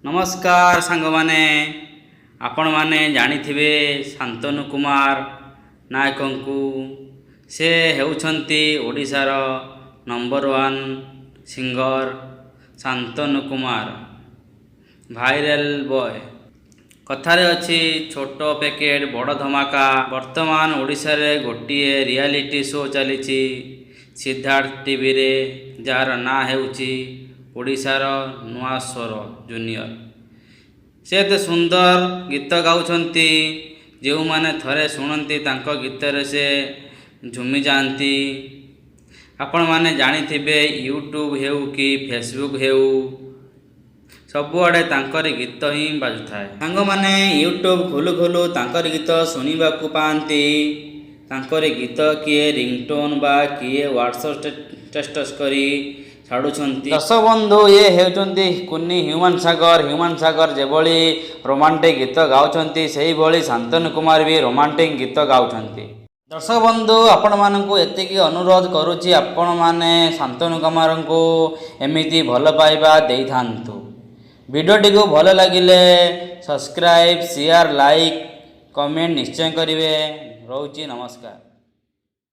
नमस्कार सांग माने आपण माने जानिथिबे शांतनु कुमार नायक को से हेउछंती ओडिशार number 1 singer Shantanu Kumar viral boy. कथारे अच्छी छोट पैकेट बड़ धमाका। वर्तमान ओडिशा रे गोटिए रियलिटी शो चली सिद्धार्थ टीवी रे जार ना हेउची ओडिशार नुआ स्वर जूनियर। से तो सुंदर गीत गाउछंती जो माने थरे शुणती तांको गीत रे से झुमी जाती। आपण माने जानिथिबे यूट्यूब हेउ कि फेसबुक हेउ सबुआड़े तांकर गीत ही बाजुथाए। सांग माने यूट्यूब खोलु खोलु तांकर गीत सुनिबाकू पाती। तांकर गीत किए रिंगटोन बा किए व्हाट्सएप स्टेटस करी छाड़ुछंती। दर्शक बंधु ये हेउचंती कुन्नी ह्यूमन सागर जेभली रोमांटिक गीत गाउछंती सेही भली शांतनु कुमार भी रोमांटिक गीत गाउछंती। दर्शक बंधु आपण मानकु एतिकी अनुरोध करुछि आपण माने शांतनु कुमार को एमिति भल पाइबा देई थांतु। वीडियोटी को भल लगिले सब्सक्राइब शेयर लाइक कमेंट निश्चय करिवे। रहउछि नमस्कार।